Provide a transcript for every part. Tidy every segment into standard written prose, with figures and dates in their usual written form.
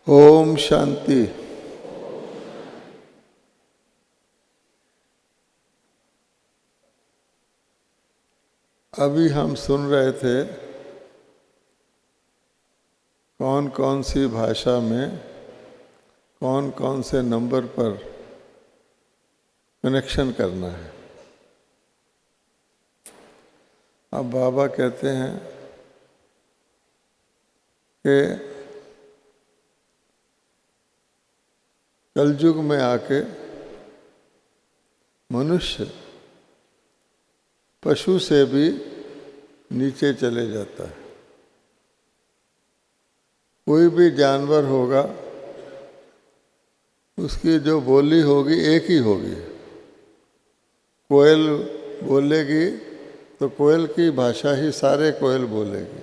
ओम शांति। अभी हम सुन रहे थे कौन कौन सी भाषा में कौन कौन से नंबर पर कनेक्शन करना है। अब बाबा कहते हैं कि कलयुग में आके मनुष्य पशु से भी नीचे चले जाता है। कोई भी जानवर होगा उसकी जो बोली होगी एक ही होगी। कोयल बोलेगी तो कोयल की भाषा ही सारे कोयल बोलेगी।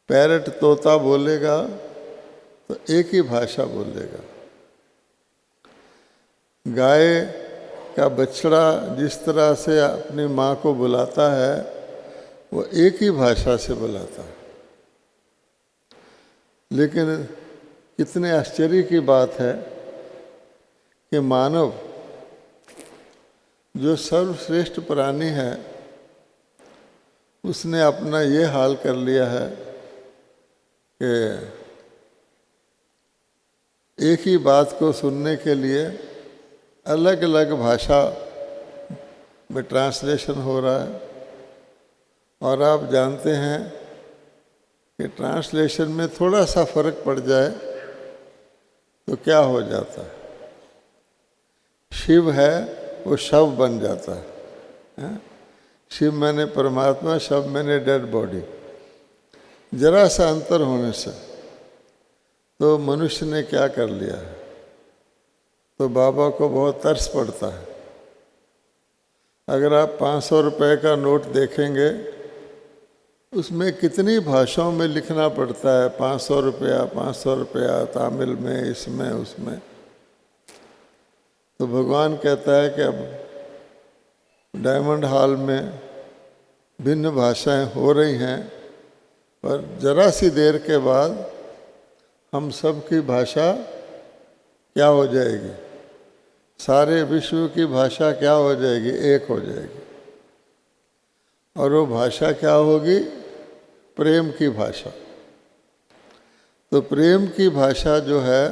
पैरट तोता बोलेगा तो एक ही भाषा बोलेगा। गाय का बछड़ा जिस तरह से अपनी माँ को बुलाता है वो एक ही भाषा से बुलाता है। लेकिन कितने आश्चर्य की बात है कि मानव जो सर्वश्रेष्ठ प्राणी है उसने अपना ये हाल कर लिया है कि एक ही बात को सुनने के लिए अलग अलग भाषा में ट्रांसलेशन हो रहा है। और आप जानते हैं कि ट्रांसलेशन में थोड़ा सा फर्क पड़ जाए तो क्या हो जाता है। शिव है वो शव बन जाता है। शिव मैंने परमात्मा, शव मैंने डेड बॉडी। जरा सा अंतर होने से तो मनुष्य ने क्या कर लिया है। तो बाबा को बहुत तरस पड़ता है। अगर आप 500 रुपए का नोट देखेंगे उसमें कितनी भाषाओं में लिखना पड़ता है। 500 रुपया 500 रुपया, तमिल में, इसमें उसमें। तो भगवान कहता है कि अब डायमंड हॉल में भिन्न भाषाएं हो रही हैं, पर जरा सी देर के बाद हम सब की भाषा क्या हो जाएगी। सारे विश्व की भाषा क्या हो जाएगी, एक हो जाएगी। और वो भाषा क्या होगी, प्रेम की भाषा। तो प्रेम की भाषा जो है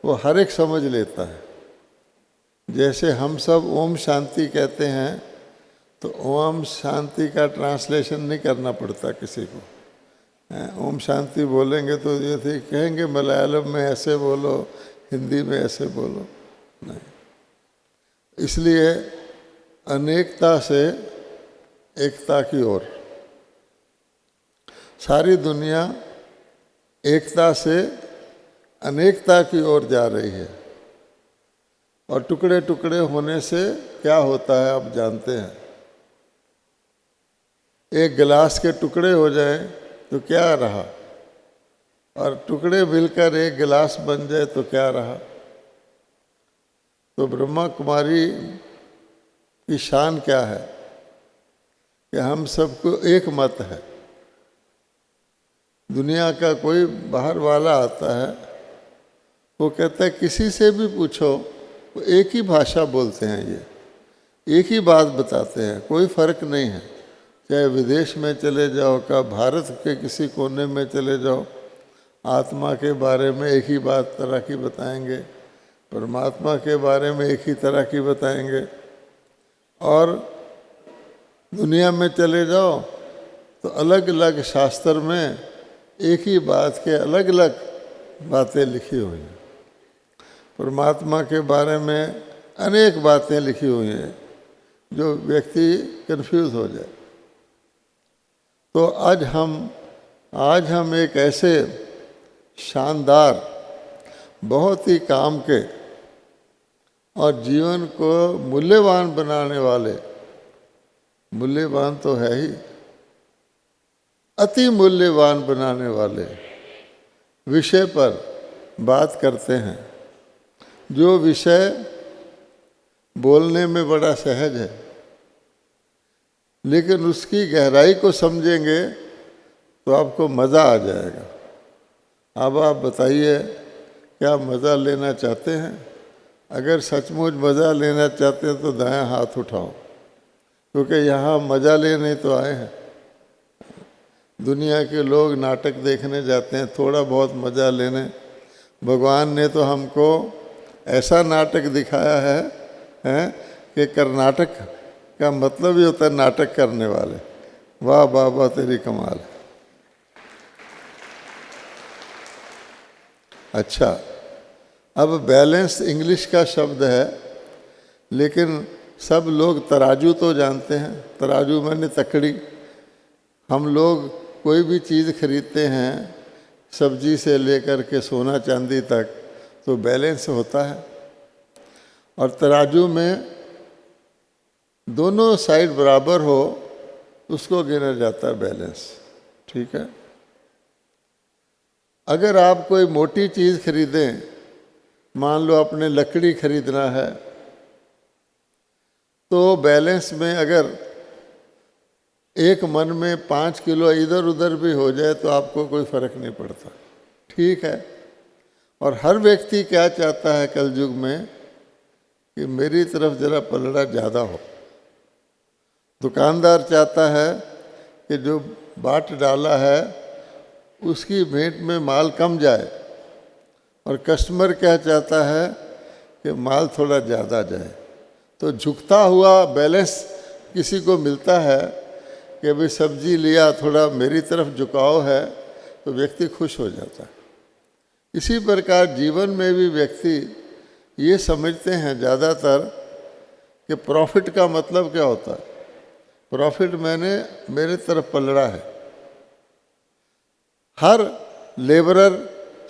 वो हर एक समझ लेता है। जैसे हम सब ओम शांति कहते हैं तो ओम शांति का ट्रांसलेशन नहीं करना पड़ता किसी को। ओम शांति बोलेंगे तो ये थे कहेंगे मलयालम में ऐसे बोलो, हिंदी में ऐसे बोलो, नहीं। इसलिए अनेकता से एकता की ओर सारी दुनिया एकता से अनेकता की ओर जा रही है। और टुकड़े टुकड़े होने से क्या होता है आप जानते हैं। एक गिलास के टुकड़े हो जाए तो क्या रहा, और टुकड़े मिलकर एक गिलास बन जाए तो क्या रहा। तो ब्रह्मा कुमारी की शान क्या है कि हम सबको एक मत है। दुनिया का कोई बाहर वाला आता है वो कहता है किसी से भी पूछो वो एक ही भाषा बोलते हैं, ये एक ही बात बताते हैं, कोई फर्क नहीं है। चाहे विदेश में चले जाओ का भारत के किसी कोने में चले जाओ, आत्मा के बारे में एक ही बात तरह की बताएंगे, परमात्मा के बारे में एक ही तरह की बताएंगे। और दुनिया में चले जाओ तो अलग अलग शास्त्र में एक ही बात के अलग अलग बातें लिखी हुई हैं। परमात्मा के बारे में अनेक बातें लिखी हुई हैं जो व्यक्ति कंफ्यूज हो जाए। तो आज हम एक ऐसे शानदार, बहुत ही काम के और जीवन को मूल्यवान बनाने वाले, मूल्यवान तो है ही, अति मूल्यवान बनाने वाले विषय पर बात करते हैं। जो विषय बोलने में बड़ा सहज है, लेकिन उसकी गहराई को समझेंगे तो आपको मज़ा आ जाएगा। अब आप बताइए, क्या मज़ा लेना चाहते हैं? अगर सचमुच मज़ा लेना चाहते हैं तो दायां हाथ उठाओ, क्योंकि यहाँ मज़ा लेने तो आए हैं। दुनिया के लोग नाटक देखने जाते हैं थोड़ा बहुत मज़ा लेने। भगवान ने तो हमको ऐसा नाटक दिखाया है कि कर्नाटक का मतलब ही होता है नाटक करने वाले। वाह वाह वाह, तेरी कमाल। अच्छा, अब बैलेंस इंग्लिश का शब्द है, लेकिन सब लोग तराजू तो जानते हैं। तराजू माने तकड़ी। हम लोग कोई भी चीज़ खरीदते हैं, सब्जी से लेकर के सोना चांदी तक, तो बैलेंस होता है। और तराजू में दोनों साइड बराबर हो, उसको गिना जाता है बैलेंस। ठीक है। अगर आप कोई मोटी चीज़ खरीदें, मान लो आपने लकड़ी खरीदना है, तो बैलेंस में अगर एक मन में 5 किलो इधर उधर भी हो जाए तो आपको कोई फर्क नहीं पड़ता। ठीक है। और हर व्यक्ति क्या चाहता है कलयुग में कि मेरी तरफ जरा पलड़ा ज़्यादा हो। दुकानदार चाहता है कि जो बाट डाला है उसकी भेंट में माल कम जाए, और कस्टमर क्या चाहता है कि माल थोड़ा ज़्यादा जाए। तो झुकता हुआ बैलेंस किसी को मिलता है कि भाई सब्जी लिया, थोड़ा मेरी तरफ झुकाव है, तो व्यक्ति खुश हो जाता है। इसी प्रकार जीवन में भी व्यक्ति ये समझते हैं ज़्यादातर कि प्रॉफिट का मतलब क्या होता है। प्रॉफिट मैंने मेरे तरफ पलड़ा है। हर लेबरर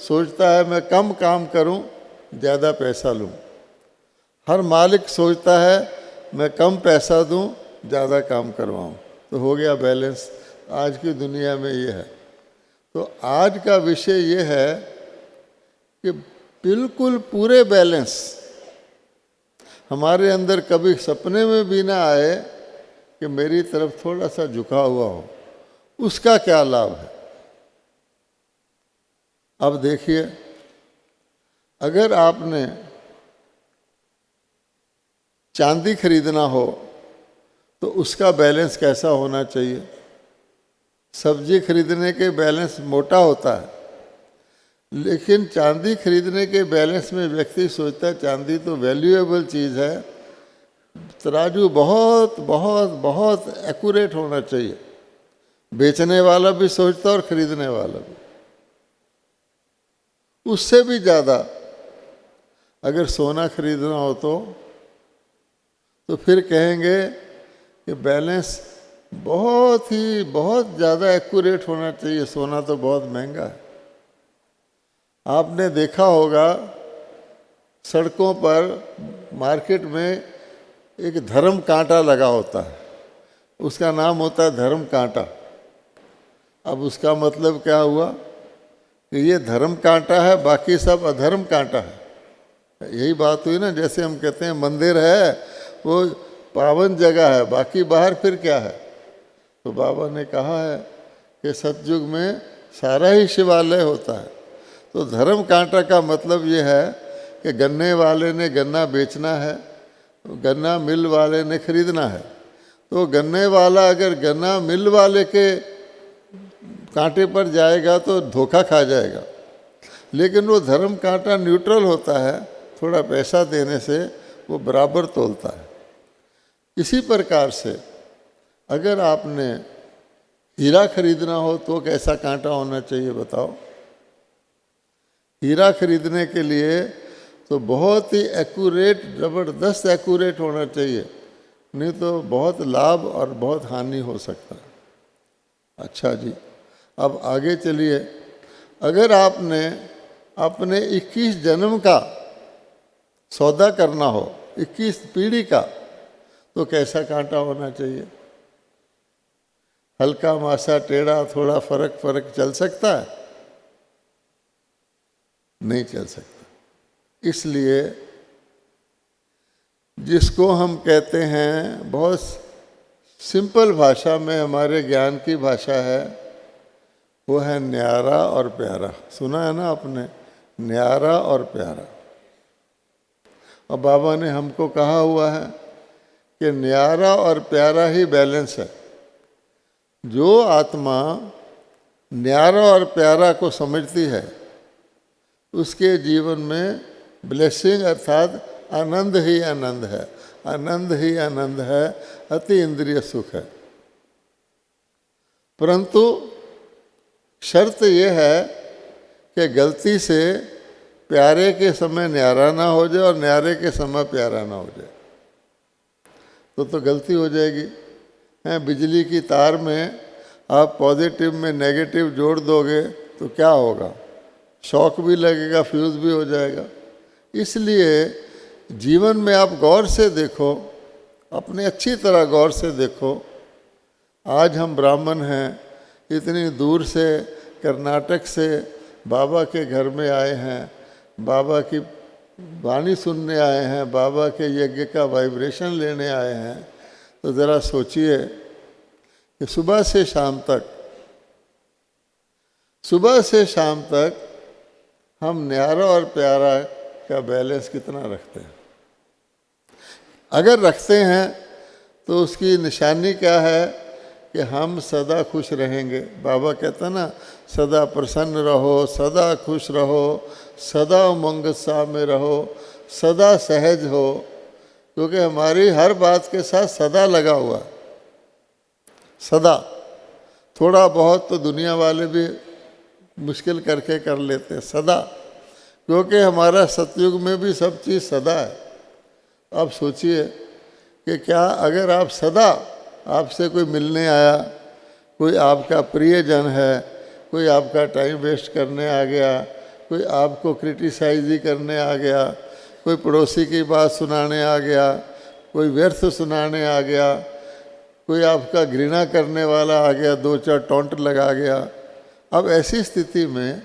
सोचता है मैं कम काम करूं, ज़्यादा पैसा लूं। हर मालिक सोचता है मैं कम पैसा दूं, ज़्यादा काम करवाऊं। तो हो गया बैलेंस। आज की दुनिया में ये है। तो आज का विषय ये है कि बिल्कुल पूरे बैलेंस हमारे अंदर कभी सपने में भी ना आए कि मेरी तरफ थोड़ा सा झुका हुआ हो। उसका क्या लाभ है? अब देखिए, अगर आपने चांदी खरीदना हो तो उसका बैलेंस कैसा होना चाहिए? सब्जी खरीदने के बैलेंस मोटा होता है, लेकिन चांदी खरीदने के बैलेंस में व्यक्ति सोचता है चांदी तो वैल्यूएबल चीज़ है, तराजू बहुत बहुत बहुत एक्यूरेट होना चाहिए। बेचने वाला भी सोचता और खरीदने वाला भी। उससे भी ज़्यादा अगर सोना खरीदना हो तो फिर कहेंगे कि बैलेंस बहुत ज़्यादा एक्यूरेट होना चाहिए। सोना तो बहुत महंगा है। आपने देखा होगा सड़कों पर, मार्केट में एक धर्म कांटा लगा होता है। उसका नाम होता है धर्म कांटा। अब उसका मतलब क्या हुआ कि ये धर्म कांटा है, बाकी सब अधर्म कांटा है। यही बात हुई ना। जैसे हम कहते हैं मंदिर है वो पावन जगह है, बाकी बाहर फिर क्या है। तो बाबा ने कहा है कि सतयुग में सारा ही शिवालय होता है। तो धर्म कांटा का मतलब ये है कि गन्ने वाले ने गन्ना बेचना है, गन्ना मिल वाले ने खरीदना है। तो गन्ने वाला अगर गन्ना मिल वाले के कांटे पर जाएगा तो धोखा खा जाएगा। लेकिन वो धर्म कांटा न्यूट्रल होता है, थोड़ा पैसा देने से वो बराबर तोलता है। इसी प्रकार से अगर आपने हीरा खरीदना हो तो कैसा कांटा होना चाहिए बताओ? हीरा खरीदने के लिए तो बहुत ही एक्यूरेट, ज़बरदस्त एक्यूरेट होना चाहिए, नहीं तो बहुत लाभ और बहुत हानि हो सकता है। अच्छा जी, अब आगे चलिए। अगर आपने अपने 21 जन्म का सौदा करना हो, 21 पीढ़ी का, तो कैसा कांटा होना चाहिए? हल्का मासा टेढ़ा, थोड़ा फर्क चल सकता है? नहीं चल सकता। इसलिए जिसको हम कहते हैं, बहुत सिंपल भाषा में हमारे ज्ञान की भाषा है, वो है न्यारा और प्यारा। सुना है ना आपने, न्यारा और प्यारा। और बाबा ने हमको कहा हुआ है कि न्यारा और प्यारा ही बैलेंस है। जो आत्मा न्यारा और प्यारा को समझती है उसके जीवन में ब्लेसिंग अर्थात आनंद ही आनंद है, आनंद ही आनंद है, अति इंद्रिय सुख है। परंतु शर्त यह है कि गलती से प्यारे के समय न्यारा ना हो जाए और न्यारे के समय प्यारा ना हो जाए, तो गलती हो जाएगी। हैं, बिजली की तार में आप पॉजिटिव में नेगेटिव जोड़ दोगे तो क्या होगा? शॉक भी लगेगा, फ्यूज भी हो जाएगा। इसलिए जीवन में आप गौर से देखो, अपने अच्छी तरह गौर से देखो। आज हम ब्राह्मण हैं, इतनी दूर से कर्नाटक से बाबा के घर में आए हैं, बाबा की वाणी सुनने आए हैं, बाबा के यज्ञ का वाइब्रेशन लेने आए हैं। तो ज़रा सोचिए कि सुबह से शाम तक हम न्यारा और प्यारा का बैलेंस कितना रखते हैं। अगर रखते हैं तो उसकी निशानी क्या है कि हम सदा खुश रहेंगे। बाबा कहता ना, सदा प्रसन्न रहो, सदा खुश रहो, सदा उमंग उत्साह में रहो, सदा सहज हो, क्योंकि हमारी हर बात के साथ सदा लगा हुआ। सदा थोड़ा बहुत तो दुनिया वाले भी मुश्किल करके कर लेते हैं, सदा, क्योंकि हमारा सतयुग में भी सब चीज़ सदा है। आप सोचिए कि क्या अगर आप सदा, आपसे कोई मिलने आया, कोई आपका प्रियजन है, कोई आपका टाइम वेस्ट करने आ गया, कोई आपको क्रिटिसाइज ही करने आ गया, कोई पड़ोसी की बात सुनाने आ गया, कोई व्यर्थ सुनाने आ गया, कोई आपका घृणा करने वाला आ गया, दो चार टोंट लगा गया। अब ऐसी स्थिति में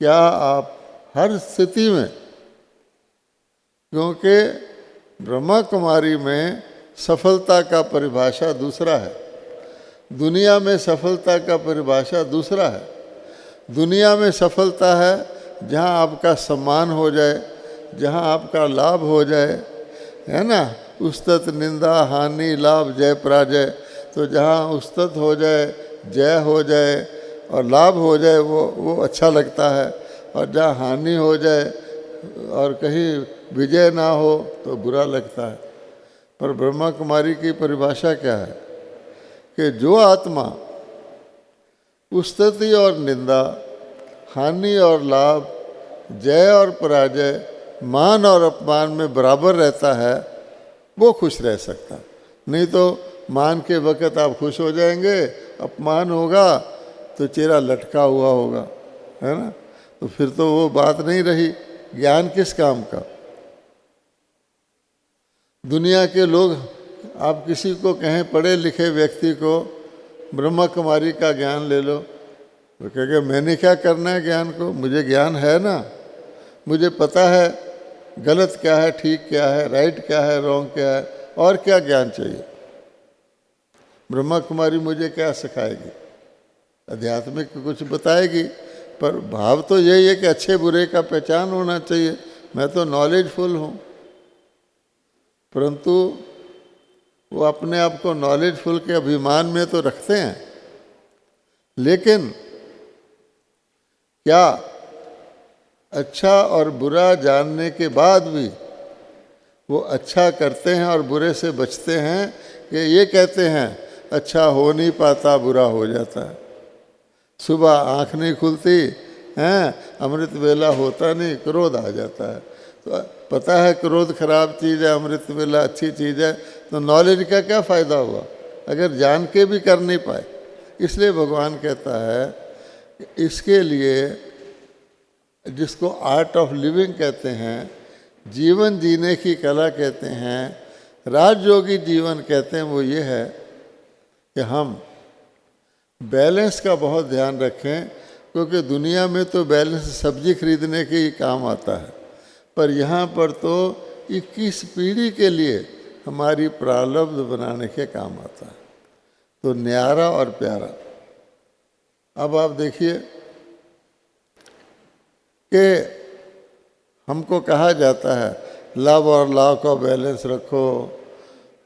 क्या आप हर स्थिति में, क्योंकि ब्रह्मा कुमारी में सफलता का परिभाषा दूसरा है, दुनिया में सफलता का परिभाषा दूसरा है। दुनिया में सफलता है जहाँ आपका सम्मान हो जाए, जहाँ आपका लाभ हो जाए, है ना। उस्तत निंदा हानि लाभ जय पराजय, तो जहाँ उस्तत हो जाए, जय हो जाए और लाभ हो जाए वो अच्छा लगता है, और जहाँ हानि हो जाए और कहीं विजय ना हो तो बुरा लगता है। पर ब्रह्मा कुमारी की परिभाषा क्या है कि जो आत्मा उस्तति और निंदा, हानि और लाभ, जय और पराजय, मान और अपमान में बराबर रहता है, वो खुश रह सकता। नहीं तो मान के वक़्त आप खुश हो जाएंगे, अपमान होगा तो चेहरा लटका हुआ होगा, है ना। तो फिर तो वो बात नहीं रही, ज्ञान किस काम का। दुनिया के लोग, आप किसी को कहें पढ़े लिखे व्यक्ति को ब्रह्मा कुमारी का ज्ञान ले लो, तो कहेगा मैंने क्या करना है ज्ञान को, मुझे ज्ञान है ना, मुझे पता है गलत क्या है, ठीक क्या है, राइट क्या है, रॉन्ग क्या है, और क्या ज्ञान चाहिए। ब्रह्मा कुमारी मुझे क्या सिखाएगी? आध्यात्मिक कुछ बताएगी, पर भाव तो यही है कि अच्छे बुरे का पहचान होना चाहिए। मैं तो नॉलेजफुल हूँ, परंतु वो अपने आप को नॉलेजफुल के अभिमान में तो रखते हैं, लेकिन क्या अच्छा और बुरा जानने के बाद भी वो अच्छा करते हैं और बुरे से बचते हैं, कि ये कहते हैं अच्छा हो नहीं पाता, बुरा हो जाता है। सुबह आँख नहीं खुलती हैं, अमृत वेला होता नहीं, क्रोध आ जाता है। तो पता है क्रोध खराब चीज़ है, अमृत वेला अच्छी चीज़ है, तो नॉलेज का क्या फ़ायदा हुआ अगर जान के भी कर नहीं पाए। इसलिए भगवान कहता है कि इसके लिए, जिसको आर्ट ऑफ लिविंग कहते हैं, जीवन जीने की कला कहते हैं, राजयोगी जीवन कहते हैं, वो ये है कि हम बैलेंस का बहुत ध्यान रखें, क्योंकि दुनिया में तो बैलेंस सब्जी खरीदने के ही काम आता है, पर यहाँ पर तो 21 पीढ़ी के लिए हमारी प्रारब्ध बनाने के काम आता है। तो न्यारा और प्यारा, अब आप देखिए कि हमको कहा जाता है लव और लव का बैलेंस रखो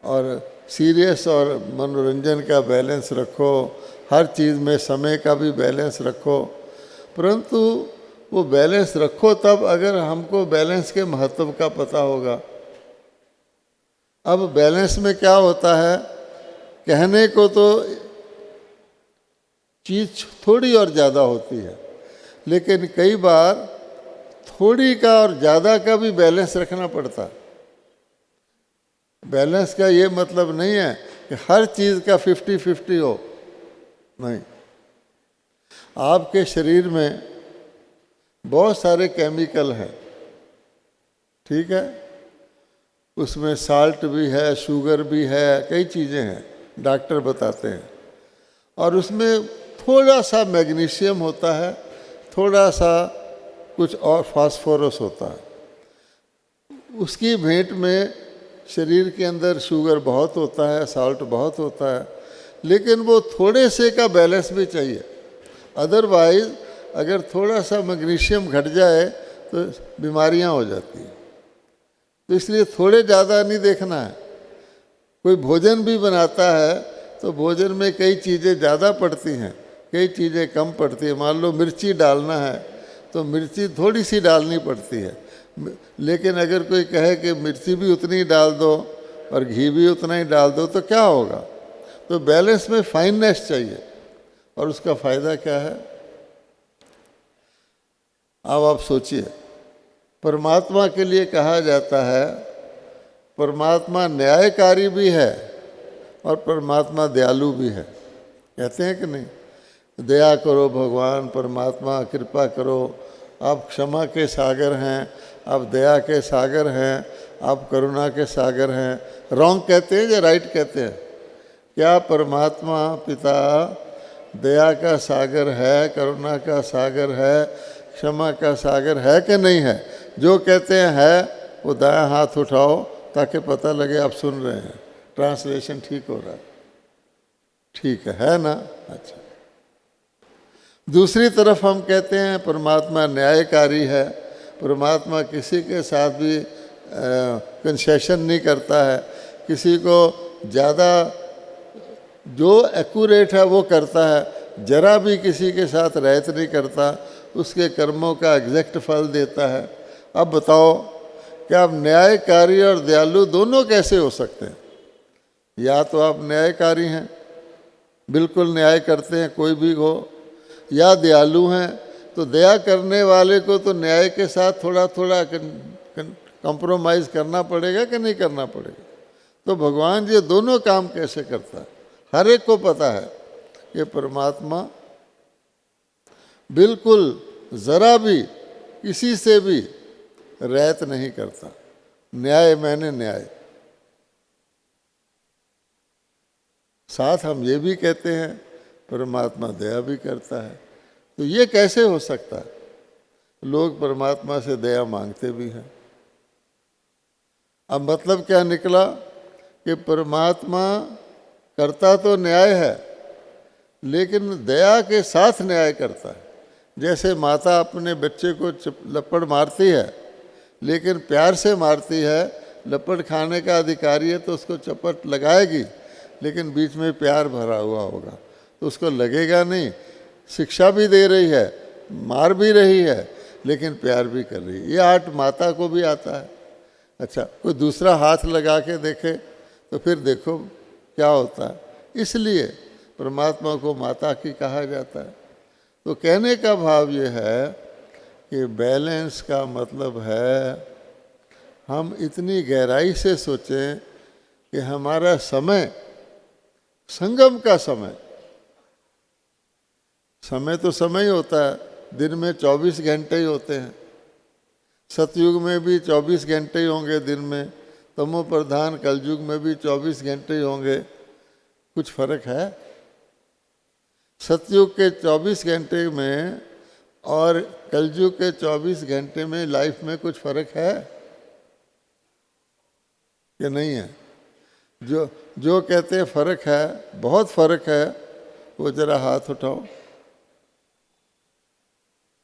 और सीरियस और मनोरंजन का बैलेंस रखो, हर चीज़ में समय का भी बैलेंस रखो। परंतु वो बैलेंस रखो तब अगर हमको बैलेंस के महत्व का पता होगा। अब बैलेंस में क्या होता है, कहने को तो चीज़ थोड़ी और ज़्यादा होती है, लेकिन कई बार थोड़ी का और ज़्यादा का भी बैलेंस रखना पड़ता है। बैलेंस का ये मतलब नहीं है कि हर चीज़ का 50-50 हो, नहीं। आपके शरीर में बहुत सारे केमिकल हैं, ठीक है, उसमें साल्ट भी है, शुगर भी है, कई चीज़ें हैं, डॉक्टर बताते हैं। और उसमें थोड़ा सा मैग्नीशियम होता है, थोड़ा सा कुछ और फास्फोरस होता है। उसकी भेंट में शरीर के अंदर शुगर बहुत होता है, साल्ट बहुत होता है, लेकिन वो थोड़े से का बैलेंस भी चाहिए। अदरवाइज अगर थोड़ा सा मैग्नीशियम घट जाए तो बीमारियां हो जाती हैं। तो इसलिए थोड़े ज़्यादा नहीं देखना है। कोई भोजन भी बनाता है तो भोजन में कई चीज़ें ज़्यादा पड़ती हैं, कई चीज़ें कम पड़ती हैं। मान लो मिर्ची डालना है तो मिर्ची थोड़ी सी डालनी पड़ती है, लेकिन अगर कोई कहे कि मिर्ची भी उतनी डाल दो और घी भी उतना ही डाल दो तो क्या होगा। तो बैलेंस में फाइननेस चाहिए। और उसका फ़ायदा क्या है, अब आप सोचिए। परमात्मा के लिए कहा जाता है परमात्मा न्यायकारी भी है और परमात्मा दयालु भी है। कहते हैं कि नहीं, दया करो भगवान, परमात्मा कृपा करो, आप क्षमा के सागर हैं, आप दया के सागर हैं, आप करुणा के सागर हैं। रॉन्ग कहते हैं या राइट कहते हैं? क्या परमात्मा पिता दया का सागर है, करुणा का सागर है, क्षमा का सागर है कि नहीं है? जो कहते हैं है, वो दायां हाथ उठाओ ताकि पता लगे आप सुन रहे हैं। ट्रांसलेशन ठीक हो रहा है? ठीक है ना? अच्छा। दूसरी तरफ हम कहते हैं परमात्मा न्यायकारी है, परमात्मा किसी के साथ भी कंसेशन नहीं करता है, किसी को ज़्यादा जो एक्यूरेट है वो करता है, जरा भी किसी के साथ रहत नहीं करता, उसके कर्मों का एग्जैक्ट फल देता है। अब बताओ कि आप न्यायकारी और दयालु दोनों कैसे हो सकते हैं? या तो आप न्यायकारी हैं, बिल्कुल न्याय करते हैं कोई भी हो, या दयालु हैं तो दया करने वाले को तो न्याय के साथ थोड़ा थोड़ा कंप्रोमाइज़ करना पड़ेगा कि नहीं करना पड़ेगा? तो भगवान जी दोनों काम कैसे करता है? हर एक को पता है कि परमात्मा बिल्कुल ज़रा भी किसी से भी रहत नहीं करता। न्याय मैंने न्याय। साथ हम ये भी कहते हैं परमात्मा दया भी करता है। तो ये कैसे हो सकता है? लोग परमात्मा से दया मांगते भी हैं। अब मतलब क्या निकला कि परमात्मा करता तो न्याय है, लेकिन दया के साथ न्याय करता है। जैसे माता अपने बच्चे को लपड़ मारती है, लेकिन प्यार से मारती है। लपड़ खाने का अधिकारी है तो उसको चपट लगाएगी, लेकिन बीच में प्यार भरा हुआ होगा तो उसको लगेगा नहीं। शिक्षा भी दे रही है, मार भी रही है, लेकिन प्यार भी कर रही है। ये आर्ट माता को भी आता है। अच्छा, कोई दूसरा हाथ लगा के देखे तो फिर देखो क्या होता है। इसलिए परमात्मा को माता की कहा जाता है। तो कहने का भाव ये है कि बैलेंस का मतलब है हम इतनी गहराई से सोचें कि हमारा समय, संगम का समय, समय तो समय ही होता है, दिन में 24 घंटे ही होते हैं। सतयुग में भी 24 घंटे ही होंगे दिन में, तमो प्रधान कलयुग में भी 24 घंटे ही होंगे। कुछ फर्क है? सतयुग के 24 घंटे में और कलयुग के 24 घंटे में लाइफ में कुछ फर्क है कि नहीं है? जो कहते हैं फर्क है, बहुत फर्क है, वो जरा हाथ उठाओ।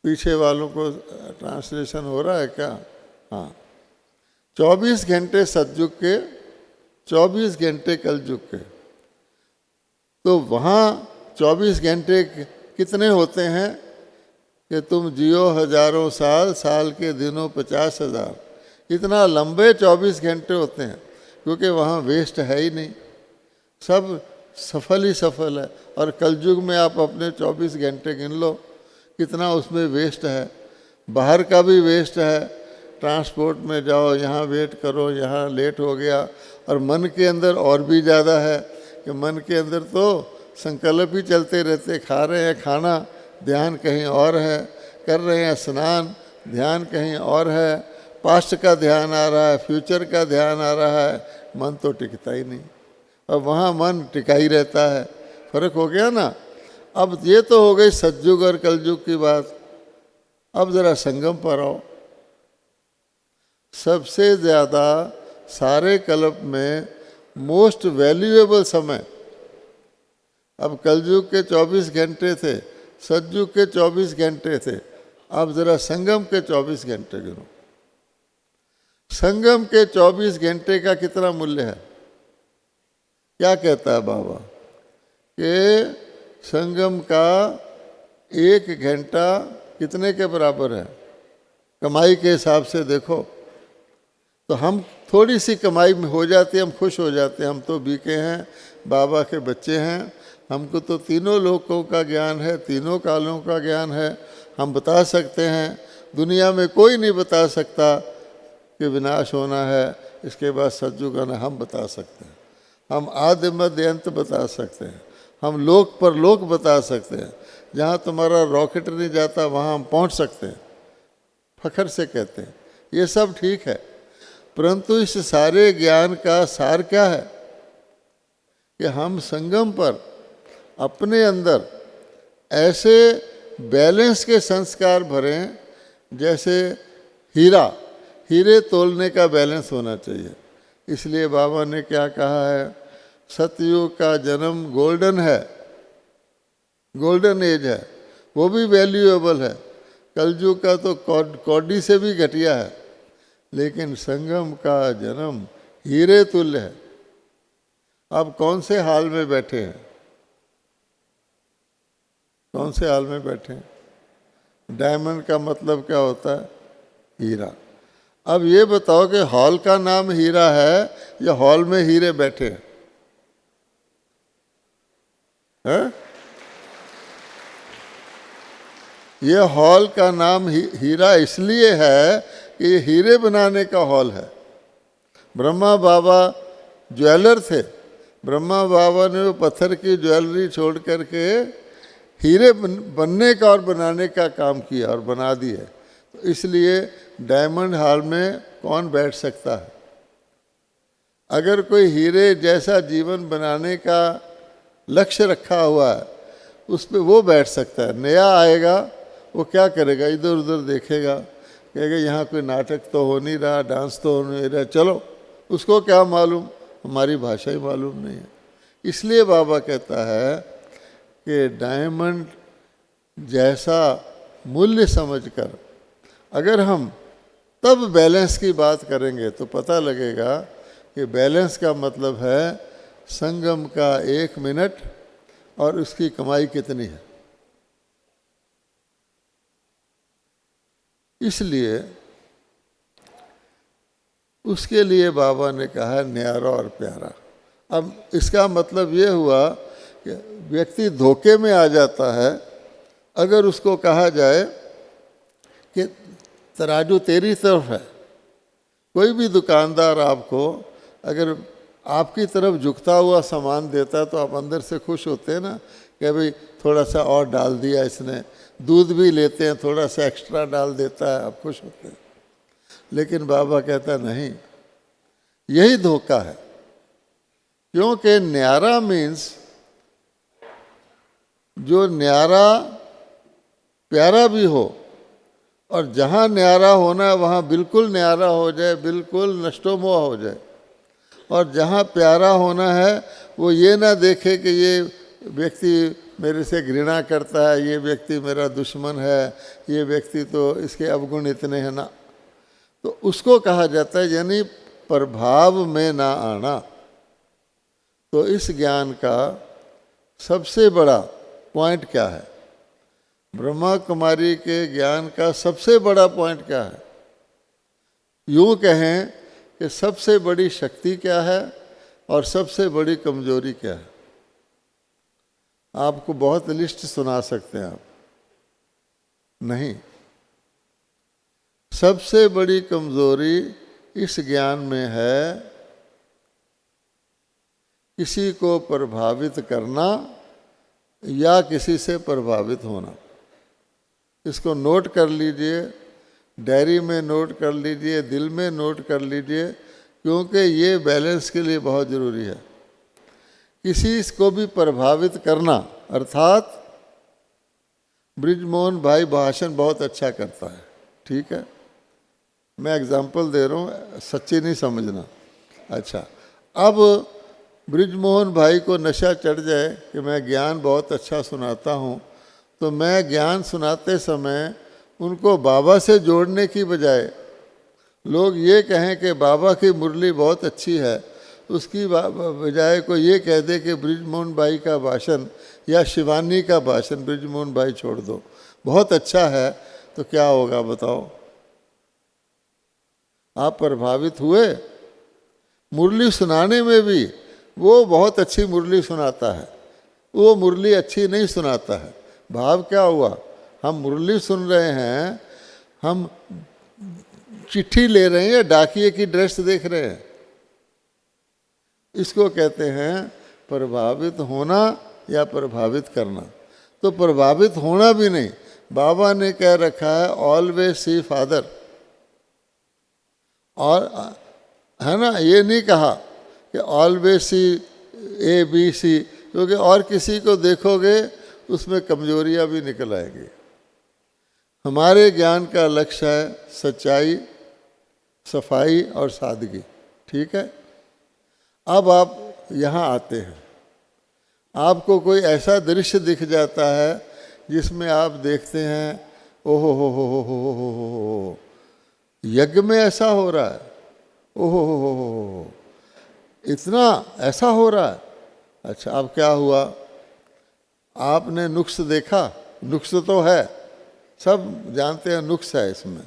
पीछे वालों को ट्रांसलेशन हो रहा है क्या? हाँ, 24 घंटे सतयुग के, 24 घंटे कलयुग के। तो वहाँ 24 घंटे कितने होते हैं कि तुम जियो हजारों साल, साल के दिनों 50,000। इतना लंबे 24 घंटे होते हैं, क्योंकि वहाँ वेस्ट है ही नहीं, सब सफल ही सफल है। और कलयुग में आप अपने 24 घंटे गिन लो, कितना उसमें वेस्ट है। बाहर का भी वेस्ट है, ट्रांसपोर्ट में जाओ, यहाँ वेट करो, यहाँ लेट हो गया। और मन के अंदर और भी ज़्यादा है कि मन के अंदर तो संकल्प ही चलते रहते, खा रहे हैं खाना, ध्यान कहीं और है, कर रहे हैं स्नान, ध्यान कहीं और है, पास्ट का ध्यान आ रहा है, फ्यूचर का ध्यान आ रहा है, मन तो टिकता ही नहीं। अब वहाँ मन टिका ही रहता है। फर्क हो गया ना। अब ये तो हो गई सतयुग और कलयुग की बात। अब जरा संगम पर आओ। सबसे ज़्यादा सारे कल्प में मोस्ट वैल्यूएबल समय, अब कलयुग के 24 घंटे थे, सतयुग के 24 घंटे थे, अब जरा संगम के 24 घंटे गिनो। संगम के 24 घंटे का कितना मूल्य है? क्या कहता है बाबा कि संगम का 1 घंटा कितने के बराबर है? कमाई के हिसाब से देखो तो हम थोड़ी सी कमाई में हो जाती है, हम खुश हो जाते हैं। हम तो बीके हैं, बाबा के बच्चे हैं, हमको तो तीनों लोकों का ज्ञान है, तीनों कालों का ज्ञान है, हम बता सकते हैं। दुनिया में कोई नहीं बता सकता कि विनाश होना है, इसके बाद सतयुग आना, हम बता सकते हैं। हम आदि मध्य अंत बता सकते हैं, हम लोक पर लोक बता सकते हैं। जहाँ तुम्हारा रॉकेट नहीं जाता वहाँ हम पहुँच सकते हैं, फखर से कहते हैं। ये सब ठीक है, परंतु इस सारे ज्ञान का सार क्या है कि हम संगम पर अपने अंदर ऐसे बैलेंस के संस्कार भरें जैसे हीरे तोलने का बैलेंस होना चाहिए। इसलिए बाबा ने क्या कहा है, सतयुग का जन्म गोल्डन है, गोल्डन एज है, वो भी वैल्यूएबल है। कलयुग का तो कौडी से भी घटिया है, लेकिन संगम का जन्म हीरे तुल्य है। अब कौन से हाल में बैठे हैं? कौन से हाल में बैठे हैं? डायमंड का मतलब क्या होता है? हीरा। अब ये बताओ कि हॉल का नाम हीरा है या हॉल में हीरे बैठे हैं? है? ये हॉल का नाम हीरा इसलिए है कि ये हीरे बनाने का हॉल है। ब्रह्मा बाबा ज्वेलर थे, ब्रह्मा बाबा ने वो पत्थर की ज्वेलरी छोड़ करके हीरे बनने का और बनाने का काम किया और बना दिए। तो इसलिए डायमंड हॉल में कौन बैठ सकता है? अगर कोई हीरे जैसा जीवन बनाने का लक्ष्य रखा हुआ है, उस पर वो बैठ सकता है। नया आएगा, वो क्या करेगा? इधर उधर देखेगा, कहेगा यहाँ कोई नाटक तो हो नहीं रहा, डांस तो हो नहीं रहा, चलो। उसको क्या मालूम? हमारी भाषा ही मालूम नहीं है। इसलिए बाबा कहता है कि डायमंड जैसा मूल्य समझकर अगर हम तब बैलेंस की बात करेंगे तो पता लगेगा कि बैलेंस का मतलब है संगम का 1 मिनट और उसकी कमाई कितनी है। इसलिए उसके लिए बाबा ने कहा है न्यारा और प्यारा। अब इसका मतलब ये हुआ कि व्यक्ति धोखे में आ जाता है अगर उसको कहा जाए कि तराजू तेरी तरफ है। कोई भी दुकानदार आपको अगर आपकी तरफ झुकता हुआ सामान देता है तो आप अंदर से खुश होते हैं ना कि भाई थोड़ा सा और डाल दिया इसने। दूध भी लेते हैं, थोड़ा सा एक्स्ट्रा डाल देता है, आप खुश होते हैं। लेकिन बाबा कहता नहीं, यही धोखा है। क्योंकि न्यारा मीन्स जो न्यारा प्यारा भी हो, और जहाँ न्यारा होना है वहाँ बिल्कुल न्यारा हो जाए, बिल्कुल नष्टोमोह हो जाए। और जहाँ प्यारा होना है वो ये ना देखे कि ये व्यक्ति मेरे से घृणा करता है, ये व्यक्ति मेरा दुश्मन है, ये व्यक्ति तो इसके अवगुण इतने हैं ना, तो उसको कहा जाता है यानी प्रभाव में ना आना। तो इस ज्ञान का सबसे बड़ा पॉइंट क्या है? ब्रह्मा कुमारी के ज्ञान का सबसे बड़ा पॉइंट क्या है? यूँ कहें कि सबसे बड़ी शक्ति क्या है और सबसे बड़ी कमजोरी क्या है? आपको बहुत लिस्ट सुना सकते हैं आप, नहीं। सबसे बड़ी कमजोरी इस ज्ञान में है किसी को प्रभावित करना या किसी से प्रभावित होना। इसको नोट कर लीजिए, डायरी में नोट कर लीजिए, दिल में नोट कर लीजिए, क्योंकि ये बैलेंस के लिए बहुत ज़रूरी है। किसी को भी प्रभावित करना, अर्थात बृजमोहन भाई भाषण बहुत अच्छा करता है, ठीक है, मैं एग्जांपल दे रहा हूँ, सच्ची नहीं समझना। अच्छा, अब बृजमोहन भाई को नशा चढ़ जाए कि मैं ज्ञान बहुत अच्छा सुनाता हूँ, तो मैं ज्ञान सुनाते समय उनको बाबा से जोड़ने की बजाय लोग ये कहें कि बाबा की मुरली बहुत अच्छी है, उसकी बजाय को ये कह दे कि बृजमोहन भाई का भाषण या शिवानी का भाषण बृजमोहन भाई छोड़ दो, बहुत अच्छा है, तो क्या होगा बताओ? आप प्रभावित हुए? मुरली सुनाने में भी वो बहुत अच्छी मुरली सुनाता है, वो मुरली अच्छी नहीं सुनाता है। भाव क्या हुआ? हम मुरली सुन रहे हैं, हम चिट्ठी ले रहे हैं या डाकिए की ड्रेस देख रहे हैं? इसको कहते हैं प्रभावित होना या प्रभावित करना। तो प्रभावित होना भी नहीं, बाबा ने कह रखा है ऑलवेज सी फादर, और है ना, ये नहीं कहा कि always see A B C, क्योंकि और किसी को देखोगे उसमें कमजोरियां भी निकल आएगी। हमारे ज्ञान का लक्ष्य है सच्चाई, सफाई और सादगी, ठीक है। अब आप यहाँ आते हैं, आपको कोई ऐसा दृश्य दिख जाता है जिसमें आप देखते हैं ओहो हो, यज्ञ में ऐसा हो रहा है, ओहो हो, इतना ऐसा हो रहा है। अच्छा, अब क्या हुआ? आपने नुक्स देखा? नुक्स तो है, सब जानते हैं नुक्स है इसमें,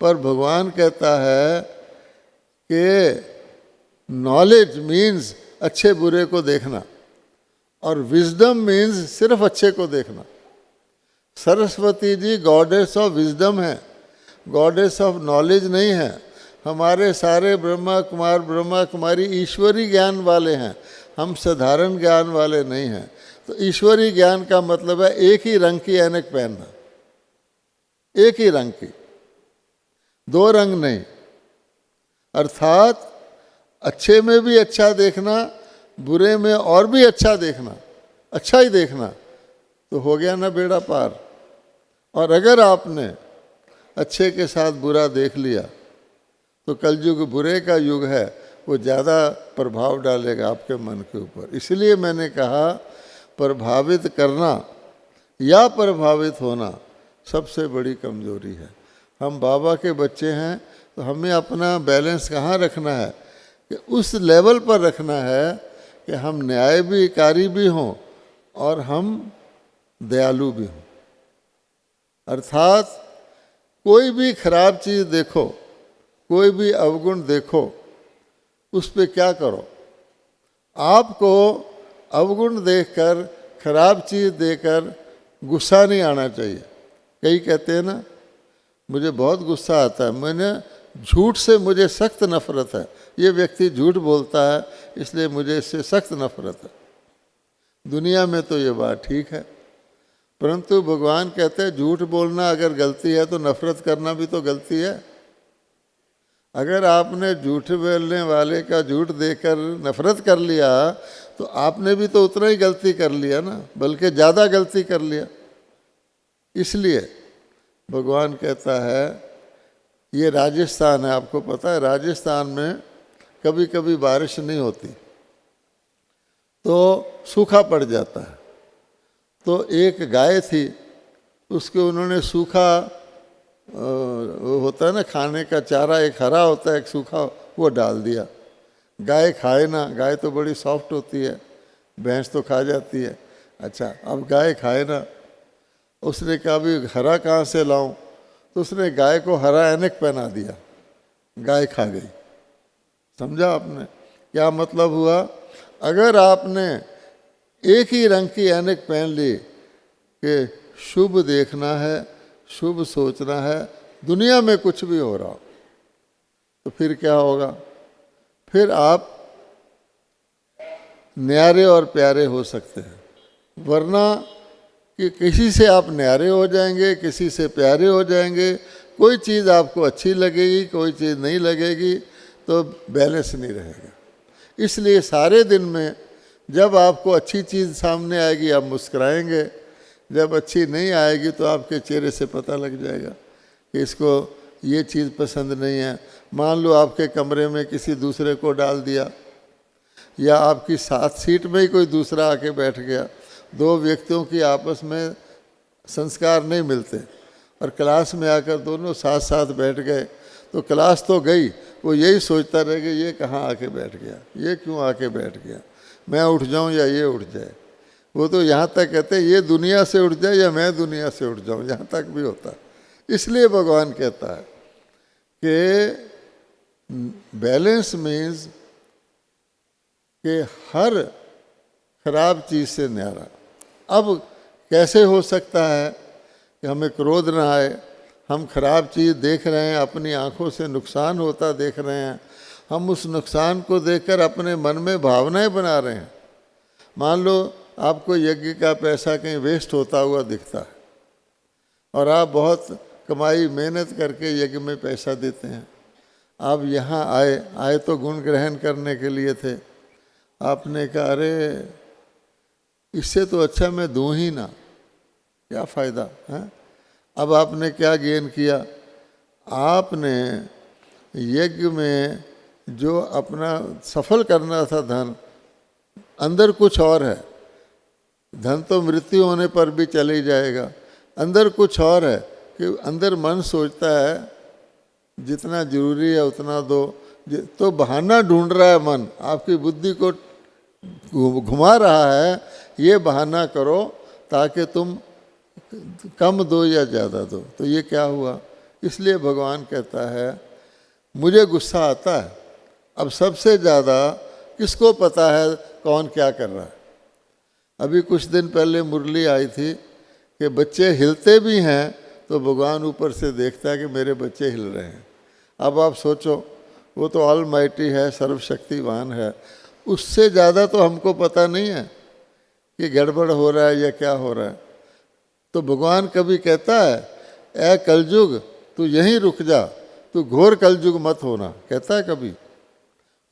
पर भगवान कहता है कि नॉलेज मीन्स अच्छे बुरे को देखना और विजडम मीन्स सिर्फ अच्छे को देखना। Saraswati ji goddess of wisdom है, गॉडेस ऑफ नॉलेज नहीं है। हमारे सारे ब्रह्मा कुमारी ईश्वरी ज्ञान वाले हैं, हम साधारण ज्ञान वाले नहीं हैं। तो ईश्वरी ज्ञान का मतलब है एक ही रंग की ऐनक पहनना, एक ही रंग की, दो रंग नहीं। अर्थात अच्छे में भी अच्छा देखना, बुरे में और भी अच्छा देखना, अच्छा ही देखना, तो हो गया ना बेड़ा पार। और अगर आपने अच्छे के साथ बुरा देख लिया तो कलयुग बुरे का युग है, वो ज़्यादा प्रभाव डालेगा आपके मन के ऊपर। इसलिए मैंने कहा प्रभावित करना या प्रभावित होना सबसे बड़ी कमजोरी है। हम बाबा के बच्चे हैं तो हमें अपना बैलेंस कहाँ रखना है कि उस लेवल पर रखना है कि हम न्यायकारी भी हों और हम दयालु भी हों। अर्थात कोई भी खराब चीज़ देखो, कोई भी अवगुण देखो, उस पे क्या करो? आपको अवगुण देखकर, खराब चीज़ देखकर गुस्सा नहीं आना चाहिए। कई कहते हैं ना, मुझे बहुत गुस्सा आता है, मैंने झूठ से मुझे सख्त नफरत है, ये व्यक्ति झूठ बोलता है इसलिए मुझे इससे सख्त नफरत है। दुनिया में तो ये बात ठीक है, परंतु भगवान कहते हैं झूठ बोलना अगर गलती है तो नफरत करना भी तो गलती है। अगर आपने झूठ बोलने वाले का झूठ देकर नफरत कर लिया तो आपने भी तो उतना ही गलती कर लिया ना, बल्कि ज़्यादा गलती कर लिया। इसलिए भगवान कहता है, ये राजस्थान है, आपको पता है राजस्थान में कभी कभी बारिश नहीं होती तो सूखा पड़ जाता है। तो एक गाय थी, उसको उन्होंने सूखा वो होता है ना खाने का चारा, एक हरा होता है एक सूखा, वो डाल दिया। गाय खाए ना, गाय तो बड़ी सॉफ्ट होती है, भैंस तो खा जाती है। अच्छा, अब गाय खाए ना, उसने कहा अभी हरा कहाँ से लाऊं, तो उसने गाय को हरा ऐनक पहना दिया, गाय खा गई। समझा आपने क्या मतलब हुआ? अगर आपने एक ही रंग की ऐनक पहन ली कि शुभ देखना है, शुभ सोचना है, दुनिया में कुछ भी हो रहा, तो फिर क्या होगा? फिर आप न्यारे और प्यारे हो सकते हैं। वरना कि किसी से आप न्यारे हो जाएंगे, किसी से प्यारे हो जाएंगे, कोई चीज़ आपको अच्छी लगेगी, कोई चीज़ नहीं लगेगी, तो बैलेंस नहीं रहेगा। इसलिए सारे दिन में जब आपको अच्छी चीज़ सामने आएगी आप मुस्कुराएंगे, जब अच्छी नहीं आएगी तो आपके चेहरे से पता लग जाएगा कि इसको ये चीज़ पसंद नहीं है। मान लो आपके कमरे में किसी दूसरे को डाल दिया, या आपकी साथ सीट में ही कोई दूसरा आके बैठ गया, दो व्यक्तियों की आपस में संस्कार नहीं मिलते और क्लास में आकर दोनों साथ साथ बैठ गए, तो क्लास तो गई, वो यही सोचता रह गया ये कहाँ आके बैठ गया, ये क्यों आके बैठ गया, मैं उठ जाऊं या ये उठ जाए। वो तो यहाँ तक कहते हैं ये दुनिया से उठ जाए या मैं दुनिया से उठ जाऊं, यहाँ तक भी होता है। इसलिए भगवान कहता है कि बैलेंस मीन्स कि हर खराब चीज़ से न्यारा। अब कैसे हो सकता है कि हमें क्रोध ना आए? हम खराब चीज़ देख रहे हैं, अपनी आंखों से नुकसान होता देख रहे हैं, हम उस नुकसान को देखकर अपने मन में भावनाएं बना रहे हैं। मान लो आपको यज्ञ का पैसा कहीं वेस्ट होता हुआ दिखता है और आप बहुत कमाई मेहनत करके यज्ञ में पैसा देते हैं। आप यहाँ आए तो गुण ग्रहण करने के लिए थे, आपने कहा अरे इससे तो अच्छा मैं दूँ ही ना, क्या फ़ायदा है। अब आपने क्या गेन किया? आपने यज्ञ में जो अपना सफल करना था धन, अंदर कुछ और है। धन तो मृत्यु होने पर भी चले जाएगा, अंदर कुछ और है कि अंदर मन सोचता है जितना जरूरी है उतना दो, तो बहाना ढूंढ रहा है मन, आपकी बुद्धि को घुमा रहा है, ये बहाना करो ताकि तुम कम दो या ज़्यादा दो। तो ये क्या हुआ? इसलिए भगवान कहता है मुझे गुस्सा आता है। अब सबसे ज़्यादा किसको पता है कौन क्या कर रहा है? अभी कुछ दिन पहले मुरली आई थी कि बच्चे हिलते भी हैं तो भगवान ऊपर से देखता है कि मेरे बच्चे हिल रहे हैं। अब आप सोचो, वो तो ऑलमाइटी है, सर्वशक्तिवान है, उससे ज़्यादा तो हमको पता नहीं है कि गड़बड़ हो रहा है या क्या हो रहा है। तो भगवान कभी कहता है ऐ कलयुग तू यहीं रुक जा, तू घोर कलयुग मत होना, कहता है कभी?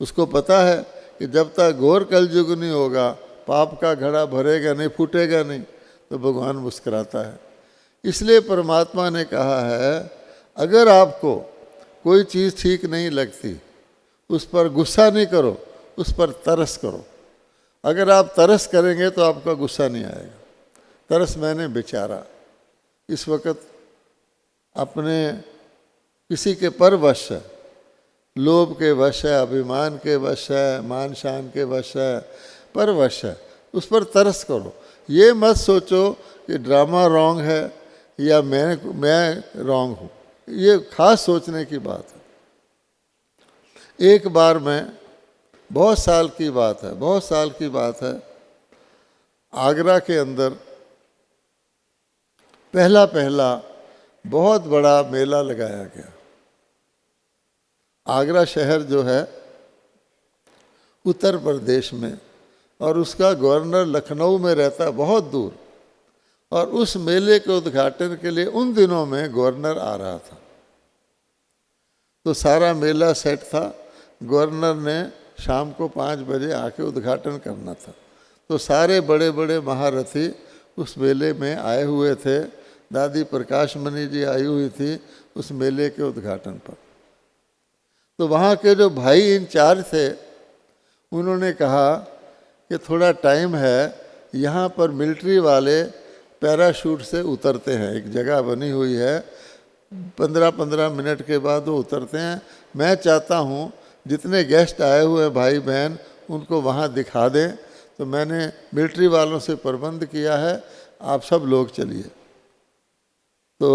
उसको पता है कि जब तक घोर कलयुग नहीं होगा पाप का घड़ा भरेगा नहीं, फूटेगा नहीं। तो भगवान मुस्कुराता है। इसलिए परमात्मा ने कहा है अगर आपको कोई चीज़ ठीक नहीं लगती उस पर गुस्सा नहीं करो, उस पर तरस करो। अगर आप तरस करेंगे तो आपका गुस्सा नहीं आएगा। तरस मैंने बेचारा इस वक्त अपने किसी के पर वश है, लोभ के वश है, अभिमान के वश है, मान शान के वश है, पर वश है, उस पर तरस करो। ये मत सोचो कि ड्रामा रॉन्ग है या मैं रॉन्ग हूँ, ये खास सोचने की बात है। एक बार मैं बहुत साल की बात है, आगरा के अंदर पहला बहुत बड़ा मेला लगाया गया। आगरा शहर जो है उत्तर प्रदेश में, और उसका गवर्नर लखनऊ में रहता है बहुत दूर, और उस मेले के उद्घाटन के लिए उन दिनों में गवर्नर आ रहा था। तो सारा मेला सेट था, गवर्नर ने शाम को 5 बजे आके उद्घाटन करना था। तो सारे बड़े बड़े महारथी उस मेले में आए हुए थे। दादी प्रकाश मणि जी आई हुई थी उस मेले के उद्घाटन पर। तो वहाँ के जो भाई इंचार्ज थे उन्होंने कहा कि थोड़ा टाइम है, यहाँ पर मिलिट्री वाले पैराशूट से उतरते हैं, एक जगह बनी हुई है, 15-15 मिनट के बाद वो उतरते हैं। मैं चाहता हूँ जितने गेस्ट आए हुए हैं भाई बहन उनको वहाँ दिखा दें, तो मैंने मिलिट्री वालों से प्रबंध किया है, आप सब लोग चलिए। तो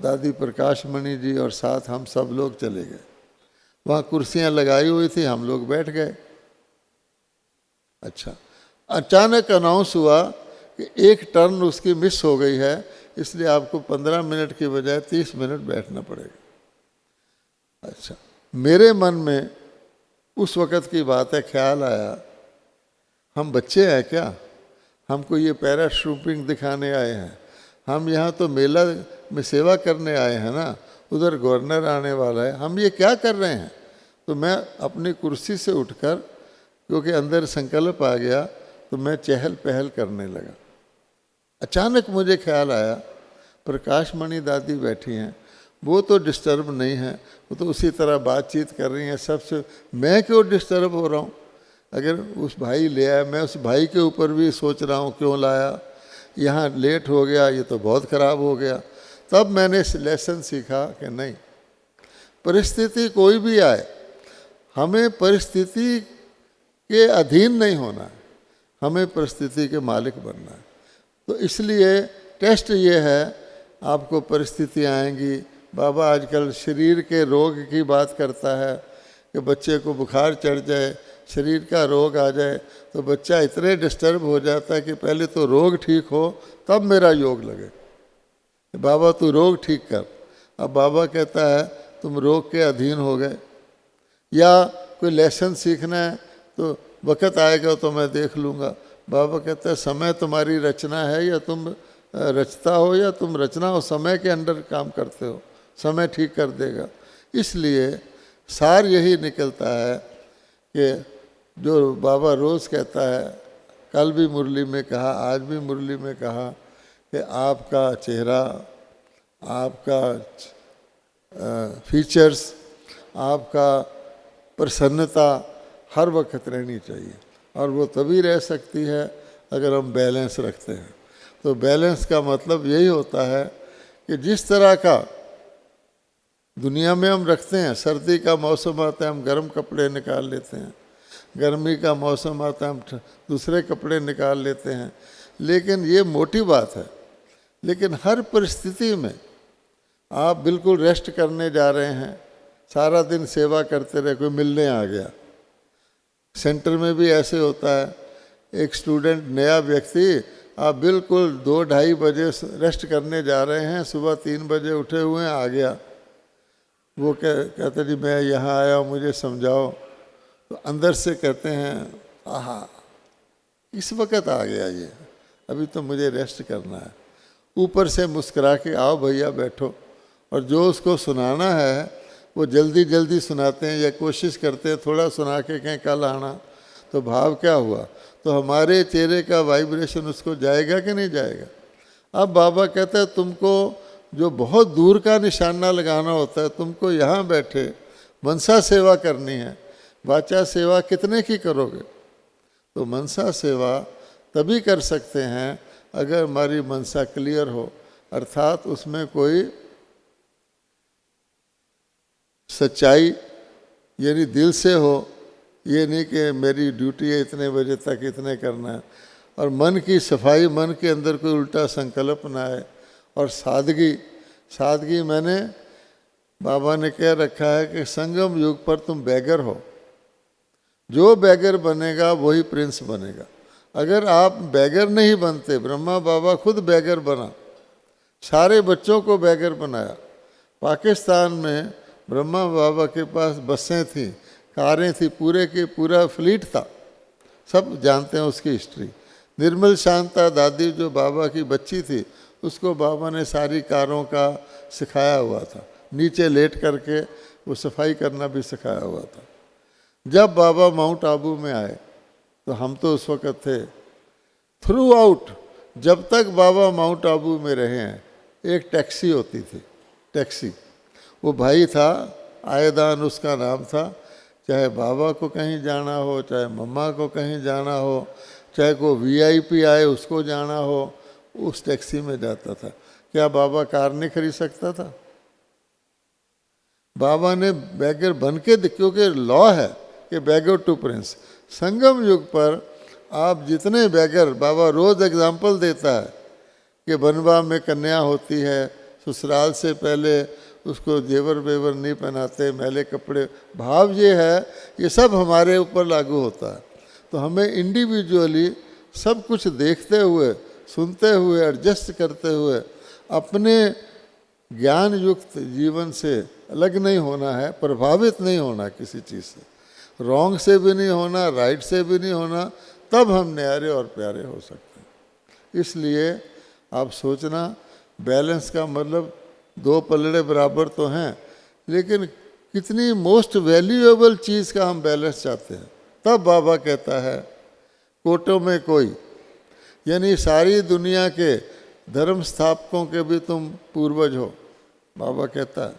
दादी प्रकाश मणि जी और साथ हम सब लोग चले गए। वहाँ कुर्सियाँ लगाई हुई थी, हम लोग बैठ गए। अच्छा, अचानक अनाउंस हुआ कि एक टर्न उसकी मिस हो गई है, इसलिए आपको 15 मिनट की बजाय 30 मिनट बैठना पड़ेगा। अच्छा, मेरे मन में उस वक़्त की बात है, ख्याल आया हम बच्चे हैं क्या, हमको ये पैराशूटिंग दिखाने आए हैं, हम यहाँ तो मेला में सेवा करने आए हैं ना, उधर गवर्नर आने वाला है, हम ये क्या कर रहे हैं। तो मैं अपनी कुर्सी से उठकर, क्योंकि अंदर संकल्प आ गया, तो मैं चहल पहल करने लगा। अचानक मुझे ख्याल आया प्रकाश मणि दादी बैठी हैं, वो तो डिस्टर्ब नहीं है, वो तो उसी तरह बातचीत कर रही हैं सबसे, मैं क्यों डिस्टर्ब हो रहा हूँ। अगर उस भाई ले आया, मैं उस भाई के ऊपर भी सोच रहा हूँ क्यों लाया, यहाँ लेट हो गया, ये तो बहुत ख़राब हो गया। तब मैंने लेसन सीखा कि नहीं, परिस्थिति कोई भी आए, हमें परिस्थिति के अधीन नहीं होना है, हमें परिस्थिति के मालिक बनना है। तो इसलिए टेस्ट ये है, आपको परिस्थितियाँ आएंगी। बाबा आजकल शरीर के रोग की बात करता है कि बच्चे को बुखार चढ़ जाए, शरीर का रोग आ जाए, तो बच्चा इतने डिस्टर्ब हो जाता है कि पहले तो रोग ठीक हो तब मेरा योग लगे। बाबा तू रोग ठीक कर। अब बाबा कहता है तुम रोग के अधीन हो गए, या कोई लेसन सीखना है तो वक़्त आएगा तो मैं देख लूँगा। बाबा कहता है समय तुम्हारी रचना है, या तुम रचता हो या तुम रचना हो, समय के अंडर काम करते हो, समय ठीक कर देगा। इसलिए सार यही निकलता है कि जो बाबा रोज़ कहता है, कल भी मुरली में कहा, आज भी मुरली में कहा कि आपका चेहरा, आपका फीचर्स, आपका प्रसन्नता हर वक्त रहनी चाहिए, और वो तभी रह सकती है अगर हम बैलेंस रखते हैं। तो बैलेंस का मतलब यही होता है कि जिस तरह का दुनिया में हम रखते हैं, सर्दी का मौसम आता है हम गर्म कपड़े निकाल लेते हैं, गर्मी का मौसम आता है हम दूसरे कपड़े निकाल लेते हैं, लेकिन ये मोटी बात है। लेकिन हर परिस्थिति में आप बिल्कुल रेस्ट करने जा रहे हैं, सारा दिन सेवा करते रहे, कोई मिलने आ गया। सेंटर में भी ऐसे होता है, एक स्टूडेंट नया व्यक्ति, आप बिल्कुल 2-2:30 बजे रेस्ट करने जा रहे हैं, सुबह 3 बजे उठे हुए हैं, आ गया। वो कहते जी मैं यहाँ आया हूँ, मुझे समझाओ। तो अंदर से कहते हैं आहा इस वक्त आ गया ये, अभी तो मुझे रेस्ट करना है। ऊपर से मुस्कुरा के आओ भैया बैठो, और जो उसको सुनाना है वो जल्दी जल्दी सुनाते हैं, या कोशिश करते हैं थोड़ा सुना के कहीं कल आना। तो भाव क्या हुआ, तो हमारे चेहरे का वाइब्रेशन उसको जाएगा कि नहीं जाएगा। अब बाबा कहता है तुमको जो बहुत दूर का निशाना लगाना होता है, तुमको यहाँ बैठे मनसा सेवा करनी है, वाचा सेवा कितने की करोगे। तो मनसा सेवा तभी कर सकते हैं अगर हमारी मनसा क्लियर हो, अर्थात उसमें कोई सच्चाई यानी दिल से हो, ये नहीं कि मेरी ड्यूटी है इतने बजे तक इतने करना है। और मन की सफाई, मन के अंदर कोई उल्टा संकल्प ना आए। और सादगी, सादगी मैंने बाबा ने कह रखा है कि संगम युग पर तुम बैगर हो, जो बैगर बनेगा वही प्रिंस बनेगा। अगर आप बैगर नहीं बनते, ब्रह्मा बाबा खुद बैगर बना, सारे बच्चों को बैगर बनाया। पाकिस्तान में ब्रह्मा बाबा के पास बसें थीं, कारें थी, पूरे के पूरा फ्लीट था, सब जानते हैं उसकी हिस्ट्री। निर्मल शांता दादी जो बाबा की बच्ची थी, उसको बाबा ने सारी कारों का सिखाया हुआ था, नीचे लेट करके वो सफाई करना भी सिखाया हुआ था। जब बाबा माउंट आबू में आए तो हम तो उस वक़्त थे, थ्रू आउट जब तक बाबा माउंट आबू में रहे हैं, एक टैक्सी होती थी, टैक्सी। वो भाई था आयदान उसका नाम था, चाहे बाबा को कहीं जाना हो, चाहे मम्मा को कहीं जाना हो, चाहे कोई वीआईपी आए उसको जाना हो, उस टैक्सी में जाता था। क्या बाबा कार नहीं खरीद सकता था? बाबा ने बैगर बन के, क्योंकि लॉ है कि बैगर टू प्रिंस। संगम युग पर आप जितने बैगर, बाबा रोज एग्जाम्पल देता है कि बनवा में कन्या होती है, ससुराल से पहले उसको जेवर वेवर नहीं पहनाते, मैले कपड़े, भाव ये है, ये सब हमारे ऊपर लागू होता है। तो हमें इंडिविजुअली सब कुछ देखते हुए, सुनते हुए, एडजस्ट करते हुए अपने ज्ञान युक्त जीवन से अलग नहीं होना है, प्रभावित नहीं होना किसी चीज़ से, रॉन्ग से भी नहीं होना, राइट से भी नहीं होना, तब हम न्यारे और प्यारे हो सकते हैं। इसलिए आप सोचना, बैलेंस का मतलब दो पलड़े बराबर तो हैं, लेकिन कितनी मोस्ट वैल्यूएबल चीज़ का हम बैलेंस चाहते हैं। तब बाबा कहता है कोटों में कोई, यानी सारी दुनिया के धर्म स्थापकों के भी तुम पूर्वज हो, बाबा कहता है,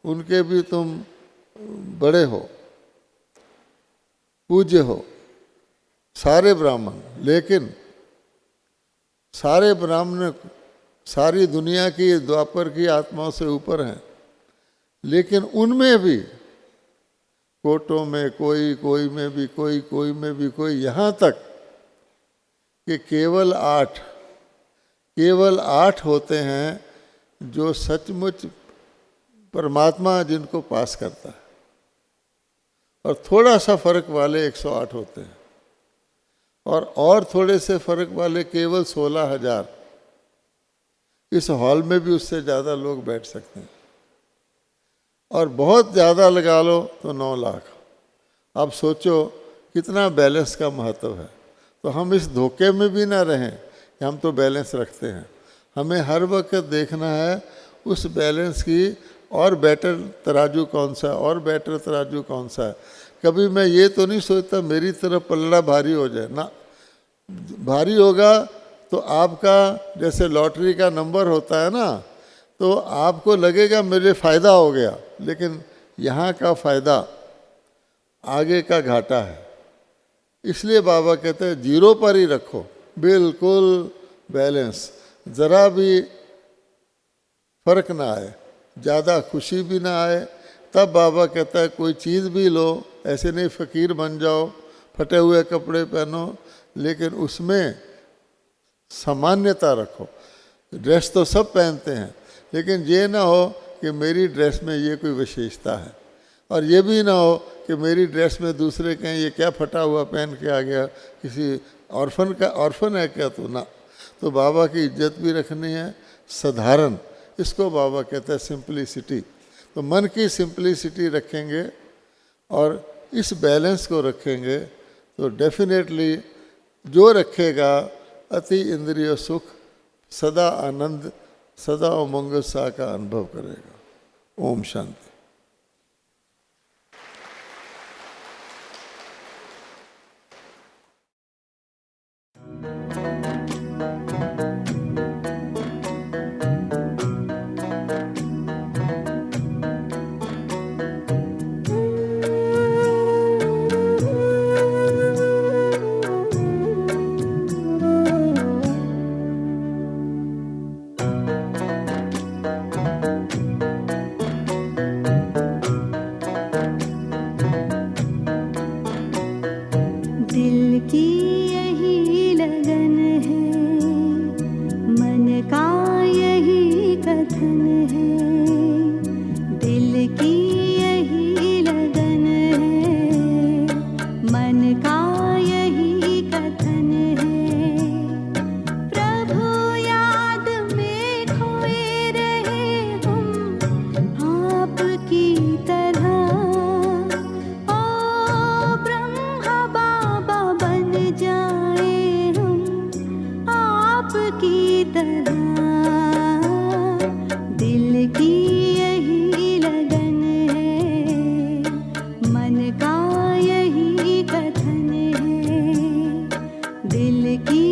उनके भी तुम बड़े हो, पूज्य हो, सारे ब्राह्मण। लेकिन सारे ब्राह्मण सारी दुनिया की, द्वापर की आत्माओं से ऊपर हैं, लेकिन उनमें भी कोटों में कोई, कोई में भी कोई, कोई में भी कोई, यहाँ तक कि केवल 8 होते हैं जो सचमुच परमात्मा जिनको पास करता है, और थोड़ा सा फर्क वाले 108 होते हैं, और थोड़े से फर्क वाले केवल 16,000। इस हॉल में भी उससे ज़्यादा लोग बैठ सकते हैं, और बहुत ज़्यादा लगा लो तो 9 लाख। अब सोचो कितना बैलेंस का महत्व है। तो हम इस धोखे में भी ना रहें कि हम तो बैलेंस रखते हैं। हमें हर वक्त देखना है उस बैलेंस की, और बेटर तराजू कौन सा है, और बेटर तराजू कौन सा है। कभी मैं ये तो नहीं सोचता मेरी तरफ पलड़ा भारी हो जाए ना, भारी होगा तो आपका जैसे लॉटरी का नंबर होता है ना, तो आपको लगेगा मेरे फ़ायदा हो गया, लेकिन यहाँ का फ़ायदा आगे का घाटा है। इसलिए बाबा कहते हैं जीरो पर ही रखो, बिल्कुल बैलेंस, ज़रा भी फर्क ना आए, ज़्यादा खुशी भी ना आए। तब बाबा कहता है कोई चीज़ भी लो, ऐसे नहीं फ़कीर बन जाओ, फटे हुए कपड़े पहनो, लेकिन उसमें सामान्यता रखो। ड्रेस तो सब पहनते हैं, लेकिन ये ना हो कि मेरी ड्रेस में ये कोई विशेषता है, और ये भी ना हो कि मेरी ड्रेस में दूसरे कहें ये क्या फटा हुआ पहन के आ गया, किसी ऑर्फन है क्या तू ना। तो बाबा की इज्जत भी रखनी है, साधारण, इसको बाबा कहते हैं सिंपलिसिटी। तो मन की सिंपलिसिटी रखेंगे और इस बैलेंस को रखेंगे तो डेफिनेटली जो रखेगा अति इंद्रिय सुख, सदा आनंद, सदा उमंग सा का अनुभव करेगा। ओम शांति। दिल की यही लगन है, मन का यही कथन है। दिल की यही लगन है, मन का यही कथन है। प्रभु याद में खोए रहे हम आपकी तरह, जाए हम आपकी तरह। दिल की यही लगन है, मन का यही कथन है। दिल की